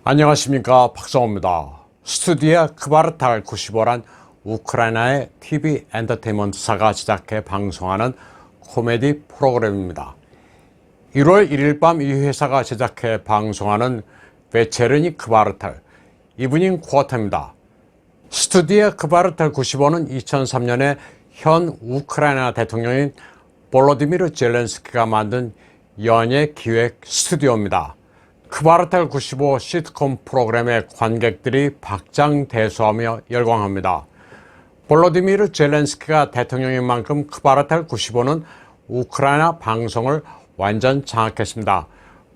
안녕하십니까, 박성호입니다. 스튜디아 크바르탈 95란 우크라이나의 TV 엔터테인먼트사가 제작해 방송하는 코미디 프로그램입니다. 1월 1일 밤 이 회사가 제작해 방송하는 베체르니 크바르탈 이브닝 쿼터입니다. 스튜디아 크바르탈 95는 2003년에 현 우크라이나 대통령인 볼로디미르 젤렌스키가 만든 연예 기획 스튜디오입니다. 크바르탈 95 시트콤 프로그램의 관객들이 박장대소하며 열광합니다. 볼로디미르 젤렌스키가 대통령인 만큼 크바르탈 95는 우크라이나 방송을 완전 장악했습니다.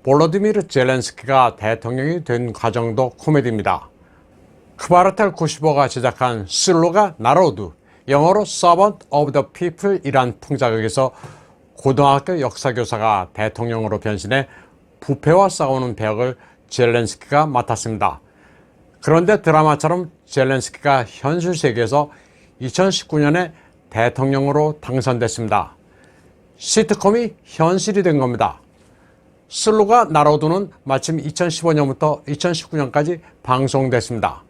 볼로디미르 젤렌스키가 대통령이 된 과정도 코미디입니다. 크바르탈 95가 제작한 슬루가 나로드, 영어로 Servant of the People 이란 풍자극에서 고등학교 역사교사가 대통령으로 변신해 부패와 싸우는 배역을 젤렌스키가 맡았습니다. 그런데 드라마처럼 젤렌스키가 현실 세계에서 2019년에 대통령으로 당선됐습니다. 시트콤이 현실이 된 겁니다. 슬루가 나로드는 마침 2015년부터 2019년까지 방송됐습니다.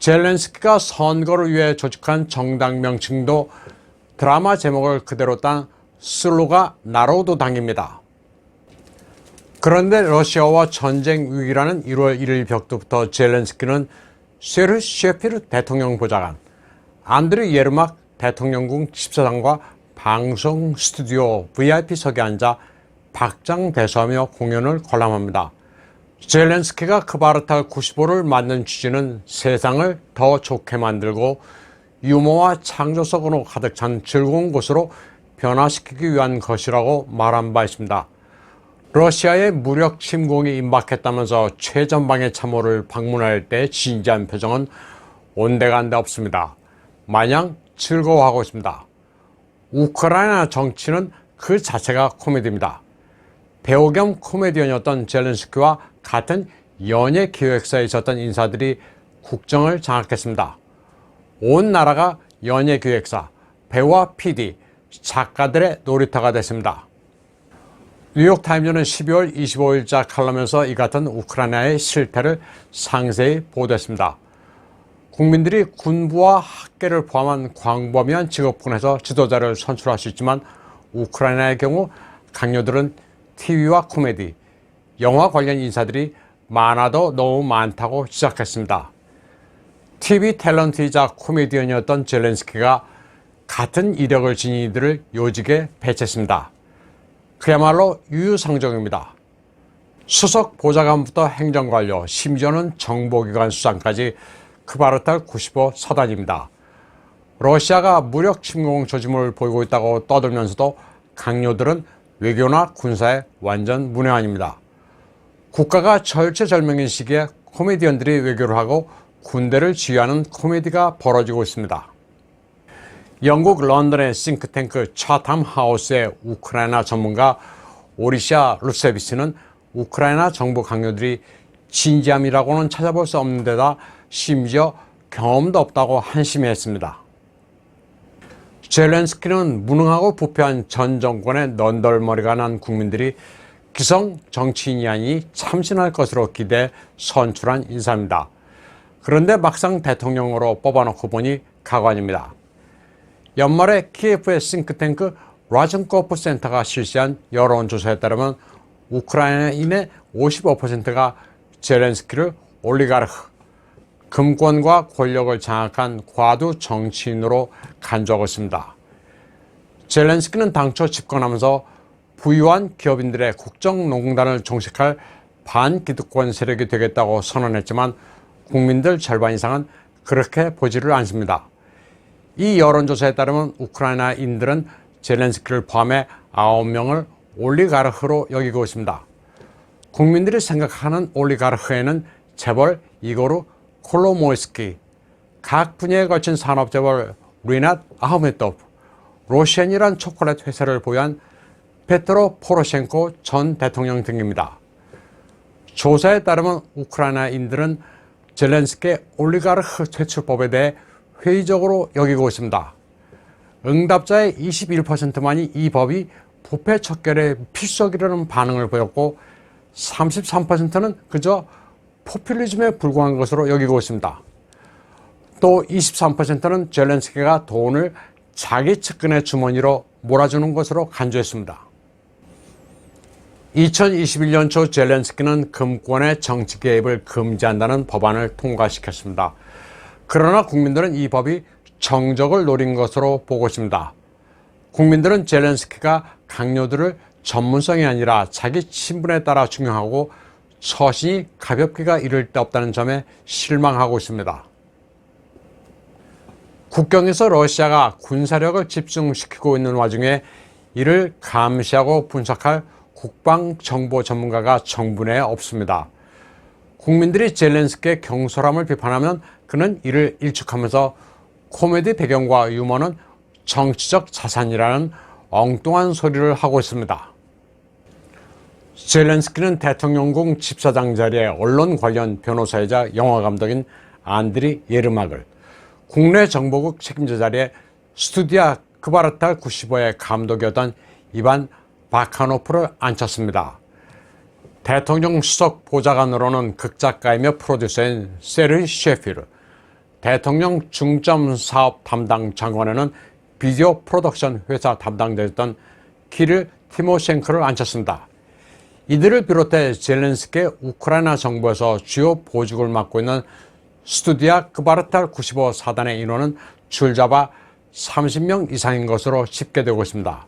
젤렌스키가 선거를 위해 조직한 정당 명칭도 드라마 제목을 그대로 딴 슬루가 나로드 당입니다. 그런데 러시아와 전쟁 위기라는 1월 1일 벽두부터 젤렌스키는 세르 셰피르 대통령 보좌관, 안드리 예르막 대통령궁 집사장과 방송 스튜디오 VIP석에 앉아 박장대소하며 공연을 관람합니다. 젤렌스키가 크바르탈 95를 만든 취지는 세상을 더 좋게 만들고 유머와 창조성으로 가득 찬 즐거운 곳으로 변화시키기 위한 것이라고 말한 바 있습니다. 러시아의 무력 침공이 임박했다면서 최전방의 참호를 방문할 때 진지한 표정은 온데간데 없습니다. 마냥 즐거워하고 있습니다. 우크라이나 정치는 그 자체가 코미디입니다. 배우 겸 코미디언이었던 젤렌스키와 같은 연예 기획사에 있었던 인사들이 국정을 장악했습니다. 온 나라가 연예 기획사, 배우와 PD, 작가들의 놀이터가 됐습니다. 뉴욕타임즈는 12월 25일자 칼럼에서 이 같은 우크라이나의 실태를 상세히 보도했습니다. 국민들이 군부와 학계를 포함한 광범위한 직업군에서 지도자를 선출할 수 있지만 우크라이나의 경우 강요들은 TV와 코미디, 영화 관련 인사들이 많아도 너무 많다고 지적했습니다. TV 탤런트이자 코미디언이었던 젤렌스키가 같은 이력을 지닌 이들을 요직에 배치했습니다. 그야말로 유유상종입니다. 수석 보좌관부터 행정관료, 심지어는 정보기관 수장까지 크바르탈 95 서단입니다. 러시아가 무력 침공 조짐을 보이고 있다고 떠들면서도 강요들은 외교나 군사에 완전 문외한입니다. 국가가 절체절명인 시기에 코미디언들이 외교를 하고 군대를 지휘하는 코미디가 벌어지고 있습니다. 영국 런던의 싱크탱크 차탐 하우스의 우크라이나 전문가 오리샤 루세비치는 우크라이나 정부 강요들이 진지함이라고는 찾아볼 수 없는 데다 심지어 경험도 없다고 한심해했습니다. 젤렌스키는 무능하고 부패한 전 정권의 넌덜머리가 난 국민들이 기성 정치인이 아니 참신할 것으로 기대해 선출한 인사입니다. 그런데 막상 대통령으로 뽑아놓고 보니 가관입니다. 연말에 키예프의 싱크탱크 라전코프 센터가 실시한 여론조사에 따르면 우크라이나인의 55%가 젤렌스키를 올리가르흐, 금권과 권력을 장악한 과도 정치인으로 간주하고 있습니다. 젤렌스키는 당초 집권하면서 부유한 기업인들의 국정농단을 종식할 반기득권 세력이 되겠다고 선언했지만 국민들 절반 이상은 그렇게 보지를 않습니다. 이 여론조사에 따르면 우크라이나인들은 젤렌스키를 포함해 9명을 올리가르흐로 여기고 있습니다. 국민들이 생각하는 올리가르흐에는 재벌 이고르 콜로모이스키, 각 분야에 걸친 산업재벌 리낫 아흐메토프, 로시안이란 초콜릿 회사를 보유한 페트로 포로셴코 전 대통령 등입니다. 조사에 따르면 우크라이나인들은 젤렌스키의 올리가르흐 퇴출법에 대해 회의적으로 여기고 있습니다. 응답자의 21%만이 이 법이 부패 척결의 필수적이라는 반응을 보였고 33%는 그저 포퓰리즘에 불과한 것으로 여기고 있습니다. 또 23%는 젤렌스키가 돈을 자기 측근의 주머니로 몰아주는 것으로 간주했습니다. 2021년 초 젤렌스키는 금권의 정치 개입을 금지한다는 법안을 통과시켰습니다. 그러나 국민들은 이 법이 정적을 노린 것으로 보고 있습니다. 국민들은 젤렌스키가 강요들을 전문성이 아니라 자기 친분에 따라 중용하고 처신이 가볍기가 이를 데 없다는 점에 실망하고 있습니다. 국경에서 러시아가 군사력을 집중시키고 있는 와중에 이를 감시하고 분석할 국방정보 전문가가 정부 내에 없습니다. 국민들이 젤렌스키의 경솔함을 비판하면 그는 이를 일축하면서 코미디 배경과 유머는 정치적 자산이라는 엉뚱한 소리를 하고 있습니다. 젤렌스키는 대통령궁 집사장 자리에 언론 관련 변호사이자 영화감독인 안드리 예르막을, 국내 정보국 책임자 자리에 스투디아 크바르탈 95의 감독이었던 이반 바카노프를 앉혔습니다. 대통령 수석 보좌관으로는 극작가이며 프로듀서인 세르 셰피르, 대통령 중점 사업 담당 장관에는 비디오 프로덕션 회사 담당자였던 키릴 티모셴크를 앉혔습니다. 이들을 비롯해 젤렌스키의 우크라이나 정부에서 주요 보직을 맡고 있는 스투디아 크바르탈 95 사단의 인원은 줄잡아 30명 이상인 것으로 집계되고 있습니다.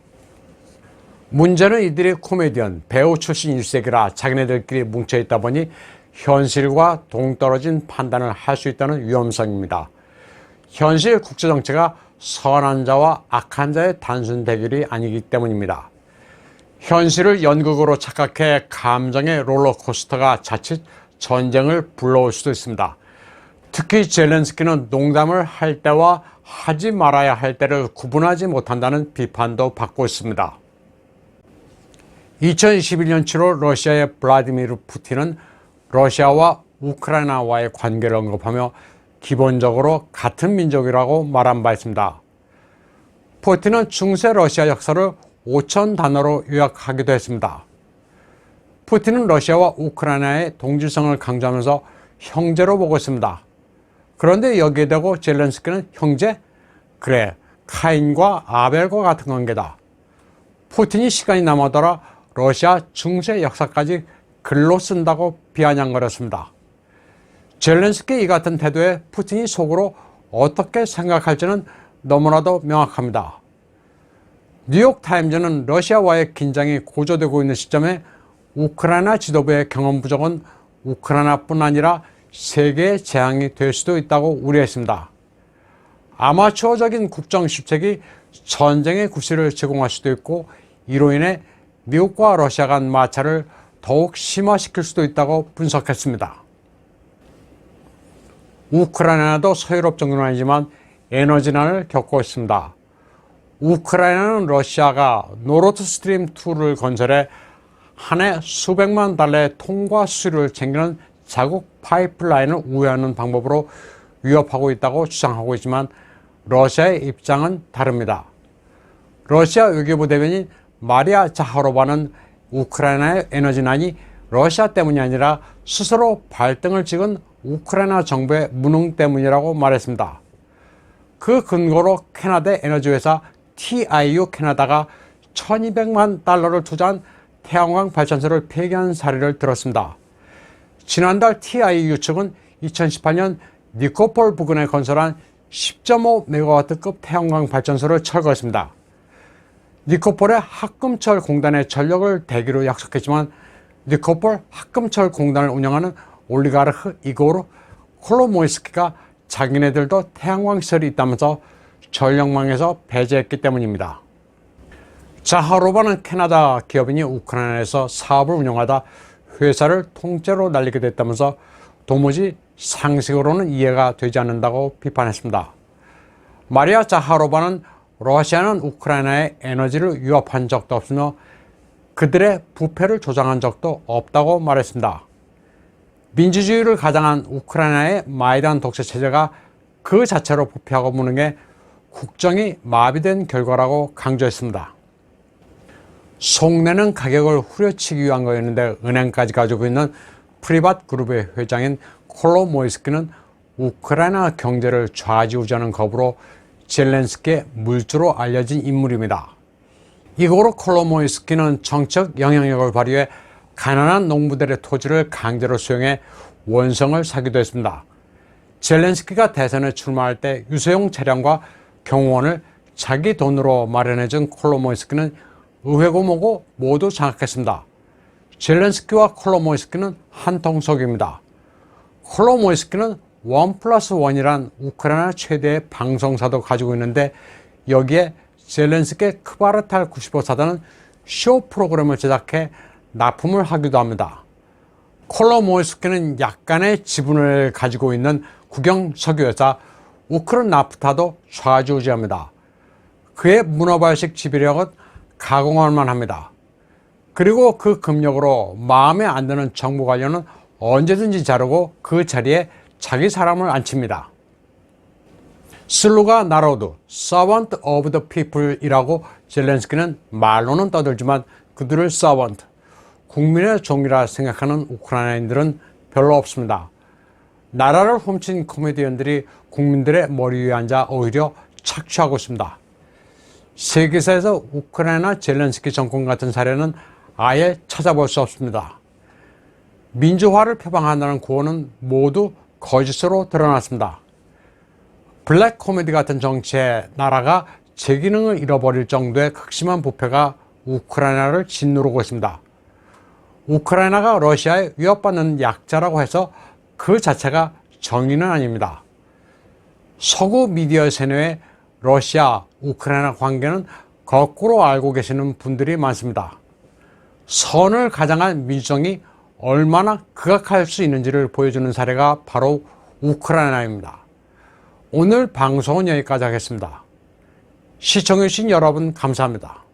문제는 이들이 코미디언, 배우 출신 일색이라 자기네들끼리 뭉쳐있다 보니 현실과 동떨어진 판단을 할 수 있다는 위험성입니다. 현실 국제정치가 선한 자와 악한 자의 단순 대결이 아니기 때문입니다. 현실을 연극으로 착각해 감정의 롤러코스터가 자칫 전쟁을 불러올 수도 있습니다. 특히 젤렌스키는 농담을 할 때와 하지 말아야 할 때를 구분하지 못한다는 비판도 받고 있습니다. 2021년 7월 러시아의 블라디미르 푸틴은 러시아와 우크라이나와의 관계를 언급하며 기본적으로 같은 민족이라고 말한 바 있습니다. 푸틴은 중세 러시아 역사를 5천 단어로 요약하기도 했습니다. 푸틴은 러시아와 우크라이나의 동질성을 강조하면서 형제로 보고 있습니다. 그런데 여기에 대고 젤렌스키는 형제? 그래, 카인과 아벨과 같은 관계다. 푸틴이 시간이 남아더라 러시아 중세 역사까지 글로 쓴다고 비아냥거렸습니다. 젤렌스키 이 같은 태도에 푸틴이 속으로 어떻게 생각할지는 너무나도 명확합니다. 뉴욕타임즈는 러시아와의 긴장이 고조되고 있는 시점에 우크라이나 지도부의 경험 부족은 우크라이나뿐 아니라 세계의 재앙이 될 수도 있다고 우려했습니다. 아마추어적인 국정실책이 전쟁의 구실을 제공할 수도 있고 이로 인해 미국과 러시아 간 마찰을 더욱 심화시킬 수도 있다고 분석했습니다. 우크라이나도 서유럽 정도는 아니지만 에너지난을 겪고 있습니다. 우크라이나는 러시아가 노르드스트림2를 건설해 한 해 수백만 달러의 통과 수수료를 챙기는 자국 파이프라인을 우회하는 방법으로 위협하고 있다고 주장하고 있지만 러시아의 입장은 다릅니다. 러시아 외교부 대변인 마리아 자하로바는 우크라이나의 에너지난이 러시아 때문이 아니라 스스로 발등을 찍은 우크라이나 정부의 무능 때문이라고 말했습니다. 그 근거로 캐나다 에너지회사 TIU 캐나다가 1200만 달러를 투자한 태양광 발전소를 폐기한 사례를 들었습니다. 지난달 TIU 측은 2018년 니코폴 부근에 건설한 10.5메가와트급 태양광 발전소를 철거했습니다. 니코폴의 합금철 공단의 전력을 대기로 약속했지만 니코폴 합금철 공단을 운영하는 올리가르흐 이고르 콜로모이스키가 자기네들도 태양광 시설이 있다면서 전력망에서 배제했기 때문입니다. 자하로바는 캐나다 기업인이 우크라이나에서 사업을 운영하다 회사를 통째로 날리게 됐다면서 도무지 상식으로는 이해가 되지 않는다고 비판했습니다. 마리아 자하로바는 러시아는 우크라이나의 에너지를 위협한 적도 없으며 그들의 부패를 조장한 적도 없다고 말했습니다. 민주주의를 가장한 우크라이나의 마이단 독재 체제가 그 자체로 부패하고 무능해 국정이 마비된 결과라고 강조했습니다. 속내는 가격을 후려치기 위한 거였는데 은행까지 가지고 있는 프리밭 그룹의 회장인 콜로모이스키는 우크라이나 경제를 좌지우지하는 겁으로 젤렌스키의 물주로 알려진 인물입니다. 이거로 콜로모이스키는 정책 영향력을 발휘해 가난한 농부들의 토지를 강제로 수용해 원성을 사기도 했습니다. 젤렌스키가 대선에 출마할 때 유세용 차량과 경호원을 자기 돈으로 마련해준 콜로모이스키는 의회고 뭐고 모두 장악했습니다. 젤렌스키와 콜로모이스키는 한통속입니다. 콜로모이스키는 1+1이란 우크라이나 최대의 방송사도 가지고 있는데 여기에 젤렌스키의 크바르탈 95 사단은 쇼 프로그램을 제작해 납품을 하기도 합니다. 콜로모이스키는 약간의 지분을 가지고 있는 국영 석유회사 우크르나프타도 좌지우지합니다. 그의 문어발식 지배력은 가공할 만합니다. 그리고 그 금력으로 마음에 안 드는 정부 관료는 언제든지 자르고 그 자리에 자기 사람을 앉힙니다. 슬루가 나로드, Servant of the People이라고 젤렌스키는 말로는 떠들지만 그들을 Servant, 국민의 종이라 생각하는 우크라이나인들은 별로 없습니다. 나라를 훔친 코미디언들이 국민들의 머리 위에 앉아 오히려 착취하고 있습니다. 세계사에서 우크라이나 젤렌스키 정권 같은 사례는 아예 찾아볼 수 없습니다. 민주화를 표방한다는 구호는 모두 거짓으로 드러났습니다. 블랙 코미디 같은 정치에 나라가 제 기능을 잃어버릴 정도의 극심한 부패가 우크라이나를 짓누르고 있습니다. 우크라이나가 러시아에 위협받는 약자라고 해서 그 자체가 정의는 아닙니다. 서구 미디어 세뇌의 러시아, 우크라이나 관계는 거꾸로 알고 계시는 분들이 많습니다. 선을 가장한 민주정이 얼마나 극악할 수 있는지를 보여주는 사례가 바로 우크라이나입니다. 오늘 방송은 여기까지 하겠습니다. 시청해주신 여러분 감사합니다.